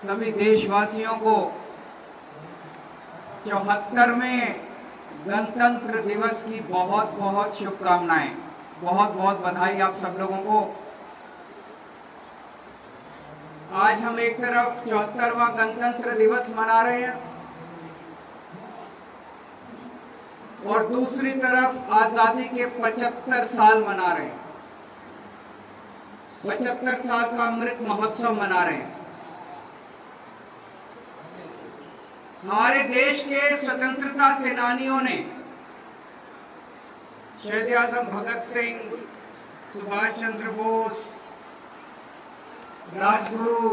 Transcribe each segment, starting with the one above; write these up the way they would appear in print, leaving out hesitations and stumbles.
सभी देशवासियों को 74वें गणतंत्र दिवस की बहुत बहुत शुभकामनाएं, बहुत बहुत बधाई आप सब लोगों को। आज हम एक तरफ 74वां गणतंत्र दिवस मना रहे हैं और दूसरी तरफ आजादी के 75 साल मना रहे हैं, 75 साल का अमृत महोत्सव मना रहे हैं। हमारे देश के स्वतंत्रता सेनानियों ने शहीद आजम भगत सिंह, सुभाष चंद्र बोस, राजगुरु,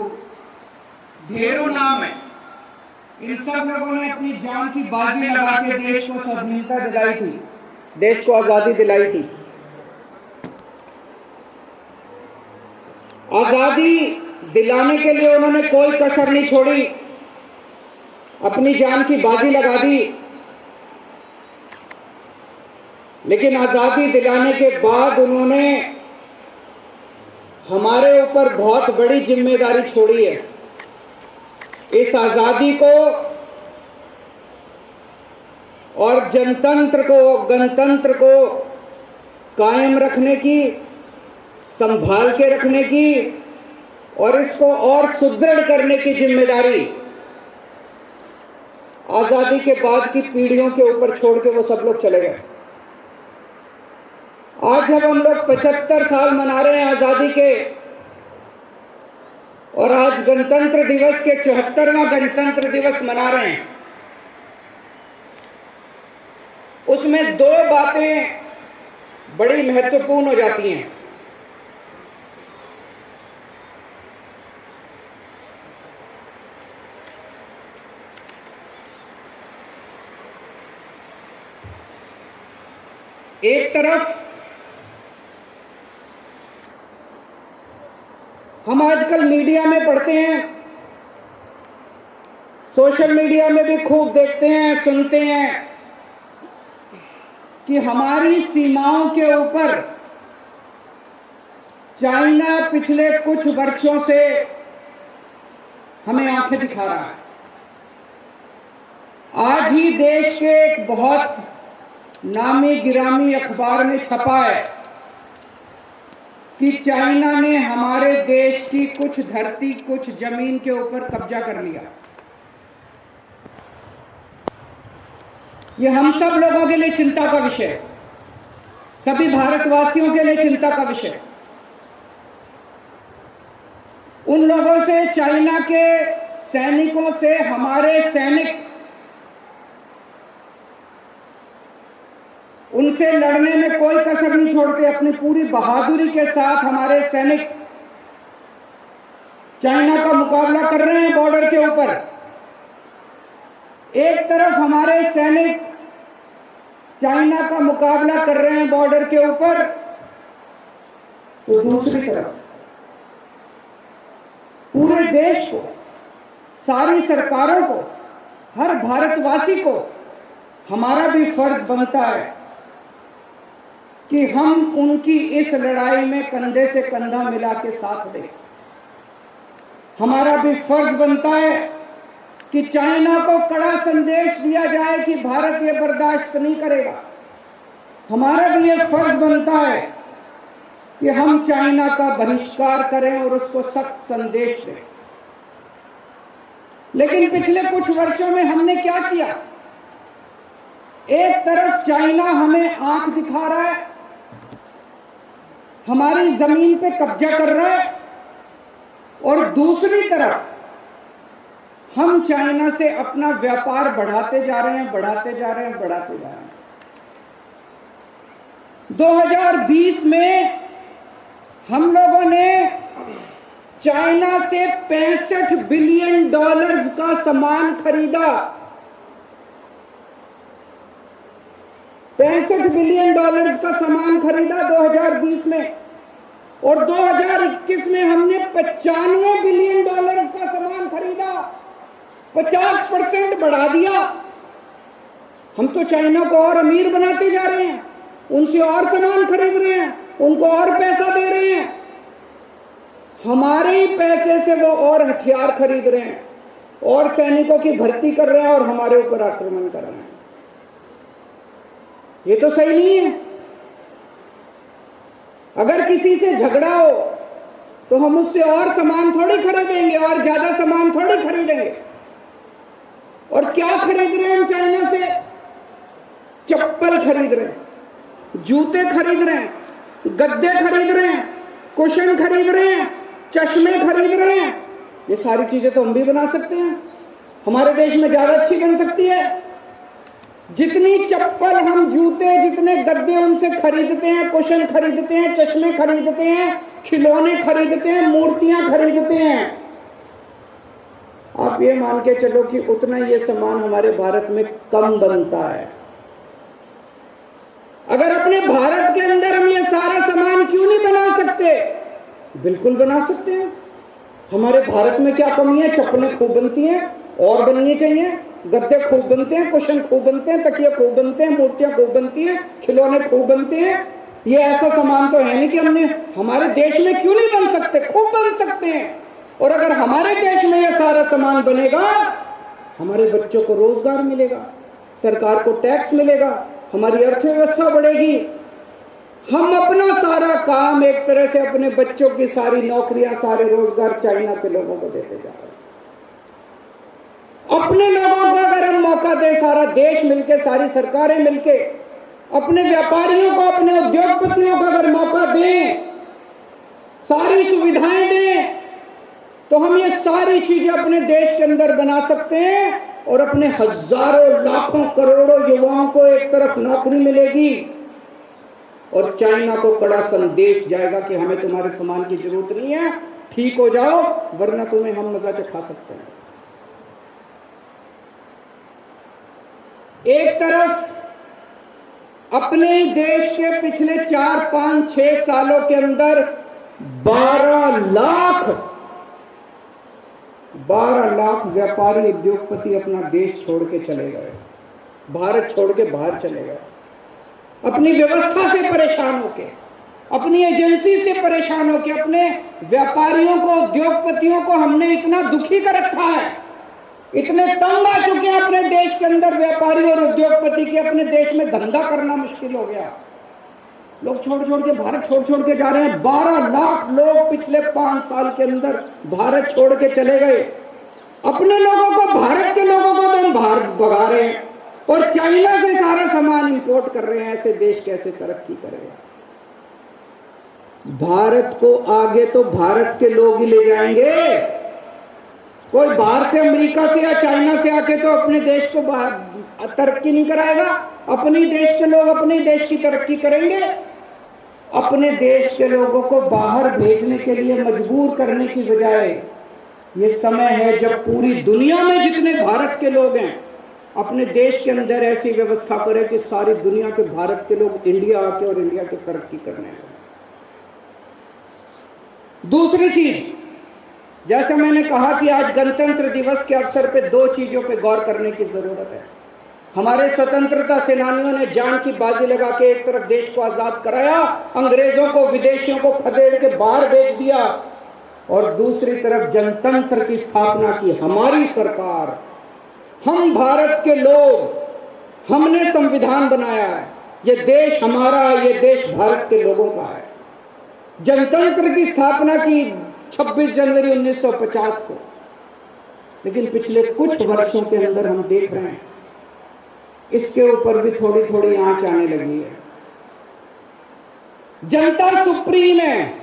ढेरों नाम है, इन सब लोगों ने अपनी जान की बाजी लगा के देश को स्वाधीनता दिलाई थी, देश को आजादी दिलाई थी। आजादी दिलाने के लिए उन्होंने कोई कसर नहीं छोड़ी, अपनी जान की बाजी लगा दी। लेकिन आजादी दिलाने के बाद उन्होंने हमारे ऊपर बहुत बड़ी जिम्मेदारी छोड़ी है। इस आजादी को और जनतंत्र को, गणतंत्र को कायम रखने की, संभाल के रखने की और इसको और सुदृढ़ करने की जिम्मेदारी आजादी के बाद की पीढ़ियों के ऊपर छोड़ के वो सब लोग चले गए। आज जब हम लोग 75 साल मना रहे हैं आजादी के और आज गणतंत्र दिवस के 74वां गणतंत्र दिवस मना रहे हैं, उसमें दो बातें बड़ी महत्वपूर्ण हो जाती हैं। एक तरफ हम आजकल मीडिया में पढ़ते हैं, सोशल मीडिया में भी खूब देखते हैं, सुनते हैं कि हमारी सीमाओं के ऊपर चाइना पिछले कुछ वर्षों से हमें आंखें दिखा रहा है। आज ही देश के एक बहुत नामी गिरामी अखबार में छपा है कि चाइना ने हमारे देश की कुछ धरती, कुछ जमीन के ऊपर कब्जा कर लिया। यह हम सब लोगों के लिए चिंता का विषय है, सभी भारतवासियों के लिए चिंता का विषय। उन लोगों से, चाइना के सैनिकों से हमारे सैनिक, उनसे लड़ने में कोई कसर नहीं छोड़ते, अपनी पूरी बहादुरी के साथ हमारे सैनिक चाइना का मुकाबला कर रहे हैं बॉर्डर के ऊपर। एक तरफ हमारे सैनिक चाइना का मुकाबला कर रहे हैं बॉर्डर के ऊपर, तो दूसरी तरफ पूरे देश को, सारी सरकारों को, हर भारतवासी को हमारा भी फर्ज बनता है कि हम उनकी इस लड़ाई में कंधे से कंधा मिला के साथ दें। हमारा भी फर्ज बनता है कि चाइना को कड़ा संदेश दिया जाए कि भारत ये बर्दाश्त नहीं करेगा। हमारा भी ये फर्ज बनता है कि हम चाइना का बहिष्कार करें और उसको सख्त संदेश दें। लेकिन पिछले कुछ वर्षों में हमने क्या किया? एक तरफ चाइना हमें आंख दिखा रहा है, हमारी जमीन पे कब्जा कर रहा है, और दूसरी तरफ हम चाइना से अपना व्यापार बढ़ाते जा रहे हैं, बढ़ाते जा रहे हैं, बढ़ाते जा रहे हैं। 2020 में हम लोगों ने चाइना से $65 बिलियन का सामान खरीदा। $65 बिलियन का सामान खरीदा 2020 में, और 2021 में हमने $95 बिलियन का सामान खरीदा। 50% बढ़ा दिया। हम तो चाइना को और अमीर बनाते जा रहे हैं, उनसे और सामान खरीद रहे हैं, उनको और पैसा दे रहे हैं, हमारे ही पैसे से वो और हथियार खरीद रहे हैं। और सैनिकों की भर्ती कर रहे हैं और हमारे ऊपर आक्रमण कर रहे हैं। ये तो सही नहीं है। अगर किसी से झगड़ा हो तो हम उससे और सामान थोड़ी खरीदेंगे, और ज्यादा सामान थोड़ी खरीदेंगे। और क्या खरीद रहे हैं हम चाइना से? चप्पल खरीद रहे हैं, जूते खरीद रहे हैं, गद्दे खरीद रहे हैं, कुशन खरीद रहे हैं, चश्मे खरीद रहे हैं। ये सारी चीजें तो हम भी बना सकते हैं, हमारे देश में ज्यादा अच्छी बन सकती है। जितनी चप्पल हम, जूते, जितने गद्दे उनसे खरीदते हैं, कुशन खरीदते हैं, चश्मे खरीदते हैं, खिलौने खरीदते हैं, मूर्तियां खरीदते हैं, आप ये मान के चलो कि उतना ये सामान हमारे भारत में कम बनता है। अगर अपने भारत के अंदर हम ये सारा सामान क्यों नहीं बना सकते? बिल्कुल बना सकते हैं। हमारे भारत में क्या कमी है? चप्पलें खूब बनती हैं, और बननी चाहिए। गद्दे खूब बनते हैं, कुशन खूब बनते हैं, तकिए खूब बनते हैं, मूर्तियां खूब बनती हैं, खिलौने खूब बनते हैं। ये ऐसा सामान तो है नहीं कि हमने हमारे देश में क्यों नहीं बन सकते? खूब बन सकते हैं। और अगर हमारे देश में ये सारा सामान बनेगा, हमारे बच्चों को रोजगार मिलेगा, सरकार को टैक्स मिलेगा, हमारी अर्थव्यवस्था बढ़ेगी। हम अपना सारा काम एक तरह से अपने बच्चों की सारी नौकरियां, सारे रोजगार चाइना के लोगों को देते जा रहे हैं। अपने लोगों को अगर हम मौका दें, सारा देश मिलके, सारी सरकारें मिलके, अपने व्यापारियों को, अपने उद्योगपतियों को अगर मौका दें, सारी सुविधाएं दें, तो हम ये सारी चीजें अपने देश के अंदर बना सकते हैं। और अपने हजारों, लाखों, करोड़ों युवाओं को एक तरफ नौकरी मिलेगी, और चाइना को कड़ा संदेश जाएगा कि हमें तुम्हारे सामान की जरूरत नहीं है, ठीक हो जाओ, वरना तुम्हें हम मजा चखा सकते हैं। एक तरफ अपने देश के पिछले 4, 5, 6 सालों के अंदर 12 लाख व्यापारी, उद्योगपति अपना देश छोड़ के चले गए, भारत छोड़ के बाहर चले गए, अपनी व्यवस्था से परेशान होके, अपनी एजेंसी से परेशान होके। अपने व्यापारियों को, उद्योगपतियों को हमने इतना दुखी कर रखा है, इतने तंग आ चुके हैं अपने देश के अंदर व्यापारी और उद्योगपति के, अपने देश में धंधा करना मुश्किल हो गया। लोग छोड़ के, भारत छोड़ के जा रहे हैं। 12 लाख लोग पिछले 5 साल के अंदर भारत छोड़ के चले गए। अपने लोगों को, भारत के लोगों को तो हम बाहर भगा रहे हैं, और चाइना से सारा सामान इंपोर्ट कर रहे हैं। ऐसे देश कैसे तरक्की करेगा? भारत को आगे तो भारत के लोग ही ले जाएंगे। कोई बाहर से, अमेरिका से या चाइना से आके तो अपने देश को तरक्की नहीं कराएगा। अपने देश के लोग अपने देश की तरक्की करेंगे। अपने देश के लोगों को बाहर भेजने के लिए मजबूर करने की बजाय ये समय है जब पूरी दुनिया में जितने भारत के लोग हैं, अपने देश के अंदर ऐसी व्यवस्था करें कि सारी दुनिया के भारत के लोग इंडिया आके और इंडिया की तरक्की करने लगे। दूसरी चीज, जैसे मैंने कहा कि आज गणतंत्र दिवस के अवसर पे 2 चीजों पे गौर करने की जरूरत है। हमारे स्वतंत्रता सेनानियों ने जान की बाजी लगा के एक तरफ देश को आजाद कराया, अंग्रेजों को, विदेशियों को खदेड़ के बाहर भेज दिया, और दूसरी तरफ जनतंत्र की स्थापना की हमारी सरकार, हम भारत के लोग, हमने संविधान बनाया है। ये देश हमारा है, ये देश भारत के लोगों का है। जनतंत्र की स्थापना की 26 जनवरी 1950 को, लेकिन पिछले कुछ वर्षों के अंदर हम देख रहे हैं इसके ऊपर भी थोड़ी थोड़ी आंच आने लगी है। जनता सुप्रीम है,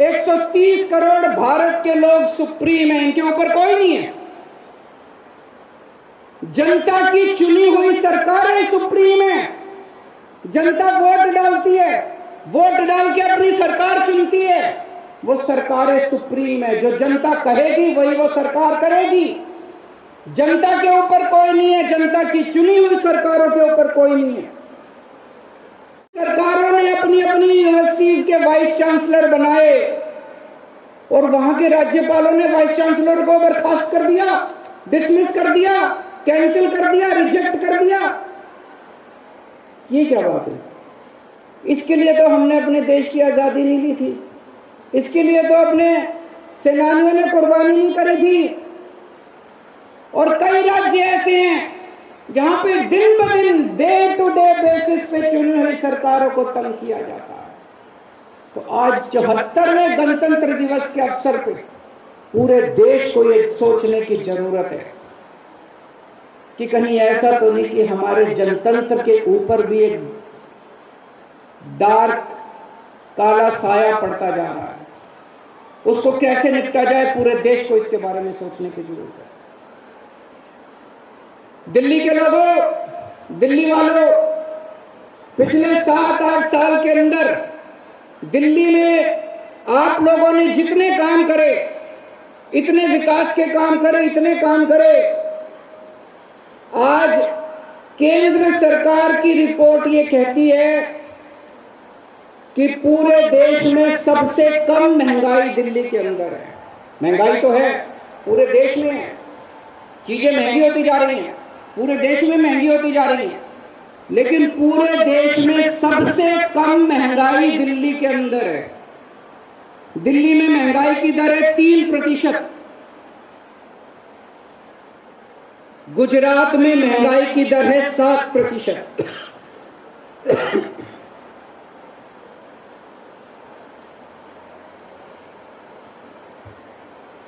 130 करोड़ भारत के लोग सुप्रीम है, इनके ऊपर कोई नहीं है। जनता की चुनी हुई सरकारें सुप्रीम है। जनता वोट डालती है, वोट डाल के अपनी सरकार चुनती है, वो सरकारें सुप्रीम है। जो जनता कहेगी वही वो सरकार करेगी। जनता के ऊपर कोई नहीं है, जनता की चुनी हुई सरकारों के ऊपर कोई नहीं है। सरकारों ने अपनी अपनी यूनिवर्सिटीज के वाइस चांसलर बनाए, और वहां के राज्यपालों ने वाइस चांसलर को बर्खास्त कर दिया, डिसमिस कर दिया, कैंसिल कर दिया, रिजेक्ट कर दिया। ये क्या बात है? इसके लिए तो हमने अपने देश की आजादी नहीं ली थी, इसके लिए तो अपने सेनानियों ने कुर्बानी नहीं करी थी। और कई राज्य ऐसे हैं जहां पे दिन ब दिन डे टू डे बेसिस पे चुनी हुई सरकारों को तंग किया जाता है। तो आज 74वें गणतंत्र दिवस के अवसर पे पूरे देश को ये सोचने की जरूरत है कि कहीं ऐसा तो नहीं कि हमारे जनतंत्र के ऊपर भी एक डार्क काला साया पड़ता जा रहा है। उसको कैसे निपटा जाए, पूरे देश को इसके बारे में सोचने की जरूरत है। दिल्ली के लोगों, दिल्ली वालों, पिछले 7-8 साल के अंदर दिल्ली में आप लोगों ने जितने काम करे, इतने विकास के काम करे, इतने काम करे, आज केंद्र सरकार की रिपोर्ट ये कहती है कि पूरे देश में सबसे कम महंगाई दिल्ली के अंदर है। महंगाई तो है, पूरे देश में है, चीजें महंगी होती जा रही हैं, पूरे देश में महंगी होती जा रही है, लेकिन पूरे देश में सबसे कम महंगाई दिल्ली के अंदर है। दिल्ली में महंगाई की दर है 3%। गुजरात में महंगाई की दर है 7%।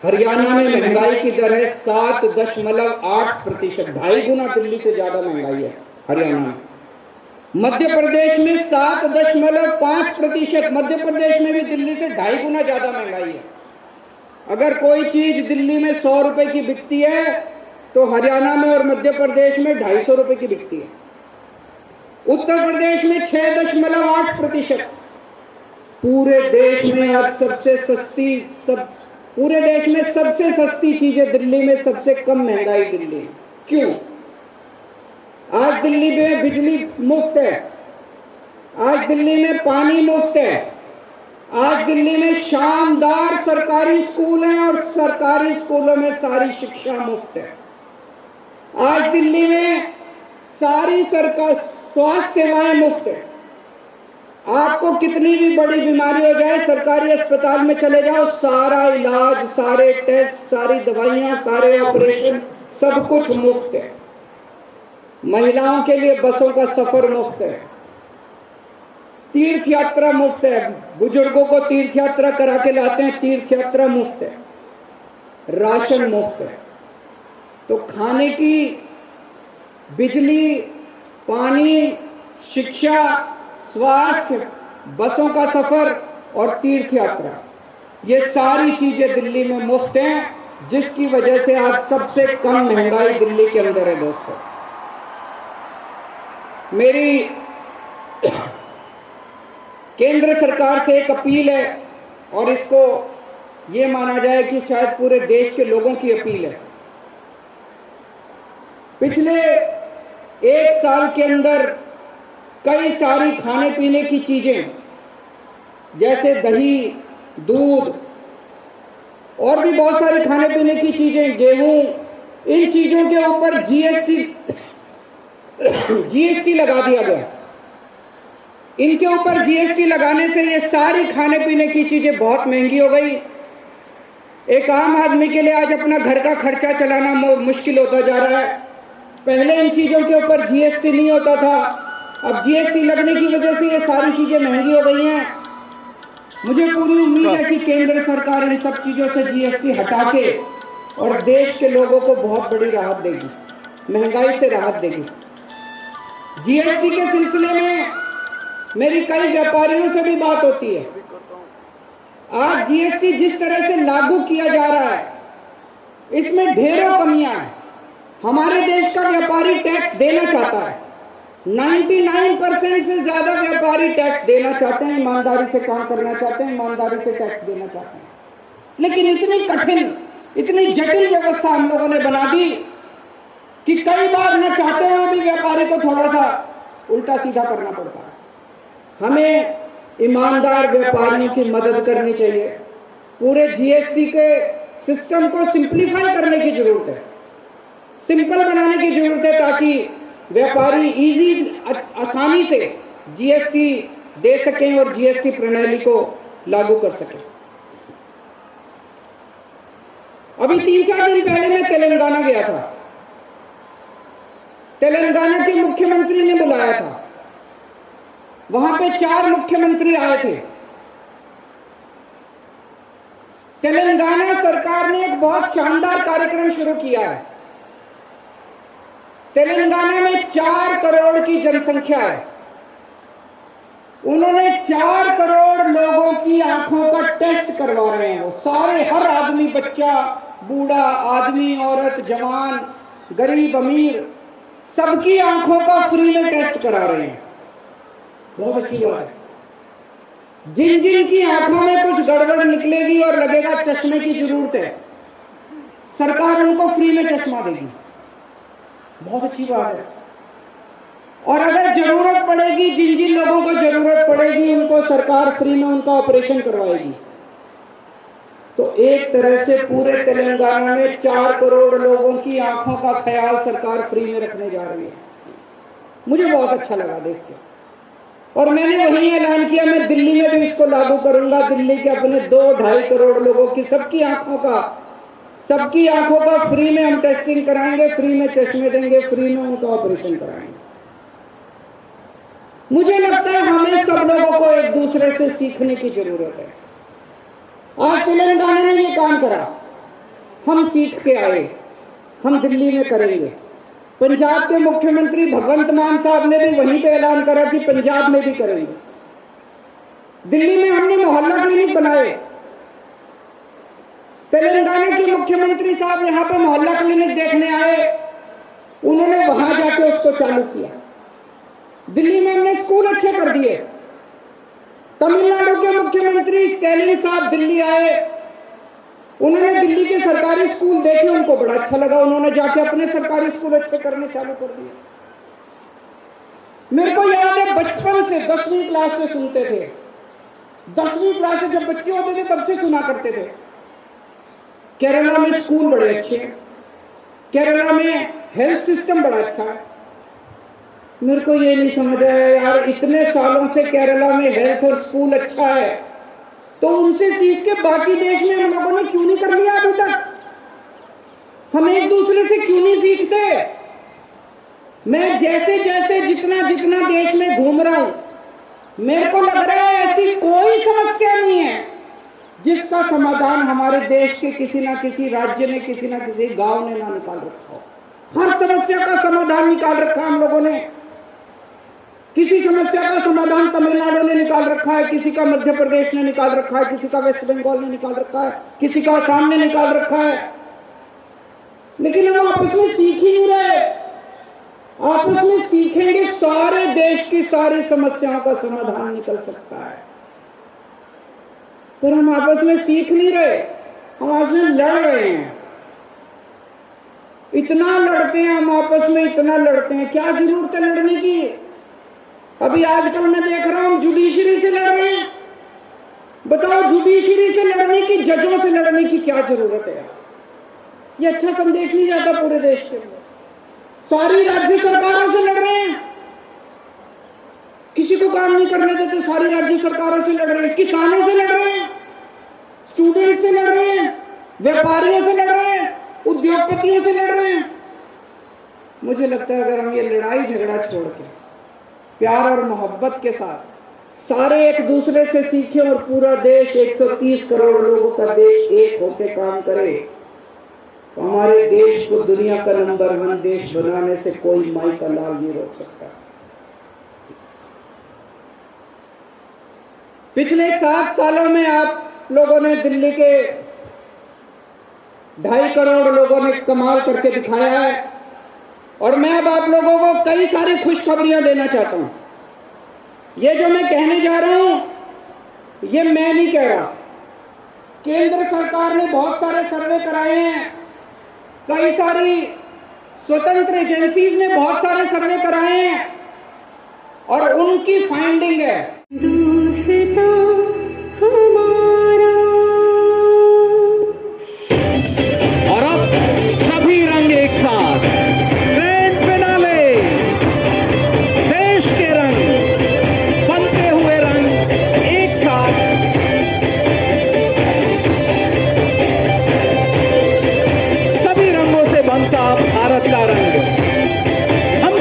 हरियाणा में महंगाई की दर है 7.8%, 2.5 गुना दिल्ली से ज्यादा महंगाई है हरियाणा में। मध्य प्रदेश में 7.5%, मध्य प्रदेश में भी दिल्ली से 2.5 गुना ज्यादा महंगाई है। अगर कोई चीज दिल्ली में 100 रुपए की बिकती है तो हरियाणा में और मध्य प्रदेश में 250 रुपए की बिकती है। उत्तर प्रदेश में 6.8%। पूरे देश में आज पूरे देश में सबसे सस्ती चीजें दिल्ली में, सबसे कम महंगाई दिल्ली। क्यों? आज दिल्ली में बिजली मुफ्त है, आज दिल्ली में पानी मुफ्त है, आज दिल्ली में शानदार सरकारी स्कूल हैं और सरकारी स्कूलों में सारी शिक्षा मुफ्त है। आज दिल्ली में सारी सरकार स्वास्थ्य सेवाएं मुफ्त है। आपको कितनी भी बड़ी बीमारी हो जाए, सरकारी अस्पताल में चले जाओ, सारा इलाज, सारे टेस्ट, सारी दवाइयां, सारे ऑपरेशन, सब कुछ मुफ्त है। महिलाओं के लिए बसों का सफर मुफ्त है, तीर्थ यात्रा मुफ्त है, बुजुर्गों को तीर्थ यात्रा करा के लाते हैं, तीर्थ यात्रा मुफ्त है, राशन मुफ्त है। तो खाने की, बिजली, पानी, शिक्षा, स्वास्थ्य, बसों का सफर और तीर्थ यात्रा, ये सारी चीजें दिल्ली में मुफ्त हैं, जिसकी वजह से आज सबसे कम महंगाई दिल्ली के अंदर है। दोस्तों, मेरी केंद्र सरकार से एक अपील है और इसको ये माना जाए कि शायद पूरे देश के लोगों की अपील है। पिछले 1 साल के अंदर कई सारी खाने पीने की चीजें जैसे दही, दूध और भी बहुत सारी खाने पीने की चीजें, गेहूं, इन चीजों के ऊपर जीएसटी लगा दिया गया। इनके ऊपर जीएसटी लगाने से ये सारी खाने पीने की चीजें बहुत महंगी हो गई। एक आम आदमी के लिए आज अपना घर का खर्चा चलाना मुश्किल होता जा रहा है। पहले इन चीजों के ऊपर जीएसटी नहीं होता था, अब जीएसटी लगने की वजह से ये सारी चीजें महंगी हो गई हैं। मुझे पूरी उम्मीद है कि केंद्र सरकार इन सब चीजों से जीएसटी हटा के और देश के लोगों को बहुत बड़ी राहत देगी, महंगाई से राहत देगी। जीएसटी के सिलसिले में मेरी कई व्यापारियों से भी बात होती है। आज जीएसटी जिस तरह से लागू किया जा रहा है, इसमें ढेरों कमियां हैं। हमारे देश का व्यापारी टैक्स देना चाहता है, 99% से ज्यादा व्यापारी टैक्स देना चाहते हैं, ईमानदारी से काम करना चाहते हैं, ईमानदारी से टैक्स देना चाहते हैं। लेकिन इतनी कठिन, इतनी जटिल व्यवस्था हम लोगों ने बना दी कि कई बार न चाहते हुए भी व्यापारी को थोड़ा सा उल्टा सीधा करना पड़ता है। हमें ईमानदार व्यापारियों की मदद करनी चाहिए। पूरे जीएसटी के सिस्टम को सिंप्लीफाई करने की जरूरत है, सिंपल बनाने की जरूरत है, ताकि व्यापारी आसानी से जीएसटी दे सकें और जीएसटी प्रणाली को लागू कर सकें। अभी 3-4 दिन पहले मैं तेलंगाना गया था। तेलंगाना के मुख्यमंत्री ने बुलाया था। वहां पे 4 मुख्यमंत्री आए थे। तेलंगाना सरकार ने एक बहुत शानदार कार्यक्रम शुरू किया है। तेलंगाना में 4 करोड़ की जनसंख्या है। उन्होंने 4 करोड़ लोगों की आंखों का टेस्ट करवा रहे हैं। वो सारे, हर आदमी, बच्चा, बूढ़ा, आदमी, औरत, जवान, गरीब, अमीर, सबकी आंखों का फ्री में टेस्ट करा रहे हैं। बहुत अच्छी बात है। जिन जिन की आंखों में कुछ गड़बड़ निकलेगी और लगेगा चश्मे की जरूरत है, सरकार उनको फ्री में चश्मा देगी। बहुत अच्छी बात है। और अगर जरूरत पड़ेगी, जिन जिन लोगों को जरूरत पड़ेगी, उनको सरकार फ्री में उनका ऑपरेशन करवाएगी। तो एक तरह से पूरे तेलंगाना में 4 करोड़ लोगों की आंखों का ख्याल सरकार फ्री में रखने जा रही है। मुझे बहुत अच्छा लगा देख के, और मैंने वही ऐलान किया, मैं दिल्ली में भी इसको लागू करूंगा। दिल्ली के अपने 2-2.5 करोड़ लोगों की सबकी आंखों का फ्री में हम टेस्टिंग कराएंगे, फ्री में चश्मे देंगे, फ्री में उनका ऑपरेशन कराएंगे। मुझे लगता है हमें सब लोगों को एक दूसरे से सीखने की जरूरत है। आज तेलंगाना ने ये काम करा, हम सीख के आए, हम दिल्ली में करेंगे। पंजाब के मुख्यमंत्री भगवंत मान साहब ने भी वहीं पे ऐलान करा कि पंजाब में भी करेंगे। दिल्ली में हमने मोहल्ला क्लिनिक बनाए। तेलंगाना के मुख्यमंत्री साहब यहाँ पे मोहल्ला क्लिनिक देखने आए, उन्होंने वहां जाके उसको चालू किया। दिल्ली में हमने स्कूल अच्छे कर दिए। तमिलनाडु के मुख्यमंत्री स्टैलिन साहब दिल्ली आए, उन्होंने दिल्ली के सरकारी स्कूल देखे, उनको बड़ा अच्छा लगा, उन्होंने जाके अपने सरकारी स्कूल अच्छे करने चालू कर दिए। मेरे को याद है बचपन से 10वीं क्लास से सुनते थे। 10वीं क्लास से जब बच्चे होते थे तब से सुना करते थे, केरला में स्कूल बड़े अच्छे हैं, केरला में हेल्थ सिस्टम बड़ा अच्छा है। मेरे को ये नहीं समझ आया यार, इतने सालों से केरला में हेल्थ और स्कूल अच्छा है, तो उनसे सीख के बाकी देश में हम लोगों ने क्यों नहीं कर लिया अभी तक? हम एक दूसरे से क्यों नहीं सीखते? मैं जैसे जैसे जितना जितना देश में घूम रहा हूं, मेरे को लग रहा है ऐसी कोई समस्या नहीं है जिसका समाधान हमारे देश के किसी ना किसी राज्य ने, किसी ना किसी गांव ने ना निकाल रखा हो। हर समस्या का समाधान निकाल रखा हम लोगों ने। किसी समस्या का समाधान तमिलनाडु ने निकाल रखा है, किसी का मध्य प्रदेश ने निकाल रखा है, किसी का वेस्ट बंगाल ने निकाल रखा है, किसी का असम ने निकाल रखा है, लेकिन हम आपस में सीख ही नहीं रहे। आपस में सीखेंगे, सारे देश की सारी समस्याओं का समाधान निकल सकता है, पर हम आपस में सीख नहीं रहे, हम आपस में लड़ रहे हैं। इतना लड़ते हैं हम आपस में, इतना लड़ते हैं, क्या जरूरत है लड़ने की? अभी आजकल मैं देख रहा हूं जुडिशरी से लड़ रहे हैं। बताओ, जुडिशरी से लड़ने की, जजों से लड़ने की क्या जरूरत है? ये अच्छा संदेश नहीं जाता पूरे देश के लिए। सारी राज्य सरकारों से लड़ रहे हैं, किसी को काम नहीं करने देते, सारी राज्य सरकारों से लड़ रहे हैं, किसानों से लड़ रहे हैं, स्टूडेंट से लड़ रहे हैं, व्यापारियों से लड़ रहे हैं, उद्योगपतियों से लड़ रहे हैं। मुझे लगता है अगर हम ये लड़ाई झगड़ा छोड़ के प्यार और मोहब्बत के साथ सारे एक दूसरे से सीखें और पूरा देश, 130 करोड़ लोगों का देश एक होकर काम करे, तो हमारे देश को दुनिया का नंबर 1 देश बनाने से कोई माई का लाल नहीं रोक सकता। पिछले 7 सालों में आप लोगों ने, दिल्ली के 2.5 करोड़ लोगों ने कमाल करके दिखाया है, और मैं अब आप लोगों को कई सारी खुशखबरियां देना चाहता हूं। ये जो मैं कहने जा रहा हूं, ये मैं नहीं कह रहा, केंद्र सरकार ने बहुत सारे सर्वे कराए हैं, कई सारी स्वतंत्र एजेंसीज ने बहुत सारे सर्वे कराए हैं, और उनकी फाइंडिंग है दोस्ता हमारा। और अब सभी रंग एक साथ, ग्रैंड फिनाले, देश के रंग, बनते हुए रंग एक साथ, सभी रंगों से बनता भारत का रंग। हम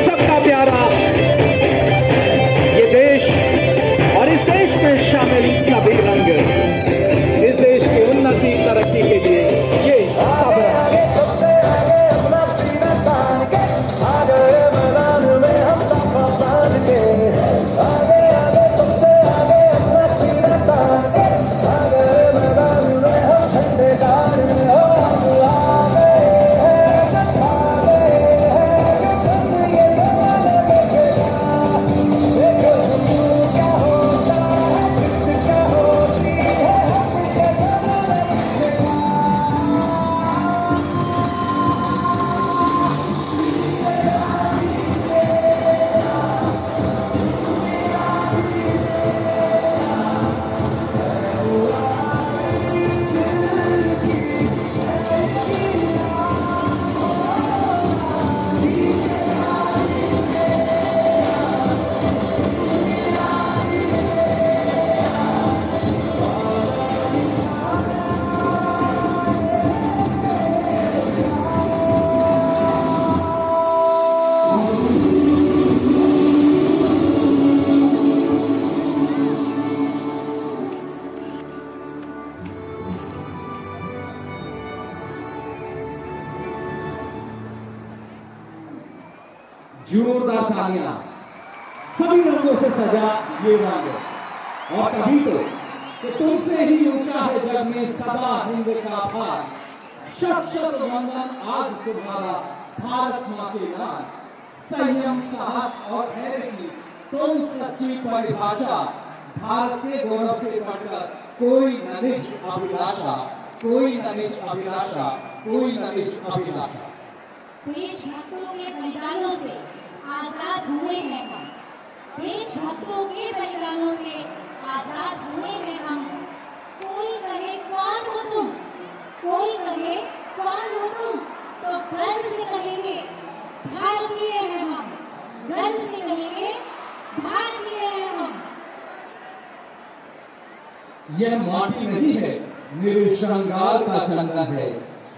जोरदार तालियां। सभी रंगों से सजा ये रंग, और तभी तो कि तुमसे ही ऊंचा है जग में सदा हिंद का भार। शत शत वंदन आज तुम्हारा भारत माँ के नाम। संयम, साहस और धैर्य की तुम सच्ची परिभाषा। भारत के गौरव से बढ़कर कोई न निज अभिलाषा, कोई न निज अभिलाषा, कोई न निज अभिलाषा। देशभक्तों के बलिदानों से आजाद हुए हैं हम। देशभक्तों के बलिदानों से आजाद हुए हैं हम। कोई कहे कौन हो तुम, कोई कहे कौन हो तुम, तो गर्व से कहेंगे भारतीय हैं हम। गर्व से कहेंगे भारतीय हैं हम। यह माटी नहीं है, मेरे श्रृंगार का चंदन है।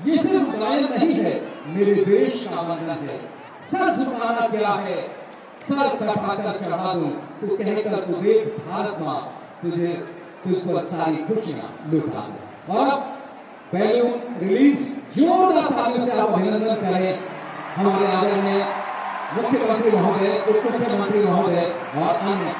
ये सिर्फ गायन नहीं है, मेरे देश का वंदन है। सर झुकाना क्या है, सर कटाकर चढ़ा दूं, तो कहकर तू देख भारत माँ, तुझ पर सारी खुशियां लुटा दूं। और अब बैलून रिलीज, जोरदार तालियों से आप अभिनंदन करें हमारे आदरणीय मुख्यमंत्री महोदय, उप मुख्यमंत्री महोदय और अन्य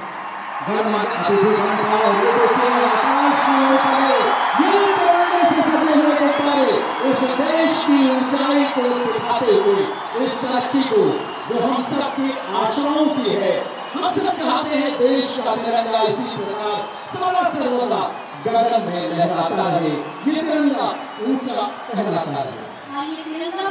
गणमान्य अतिथिगण का। और ये देखिए आकाश में उछले ये तिरंगे से सजे हुए गुब्बारे उस देश की ऊंचाई को दिखाते हुए, इस तरक्की को जो हम सबकी आशाओं की है। हम सब चाहते हैं देश का तिरंगा इसी प्रकार सदा सर्वदा गगन में लहराता रहे, ये तिरंगा ऊंचा कहलाता रहे। ये तिरंगा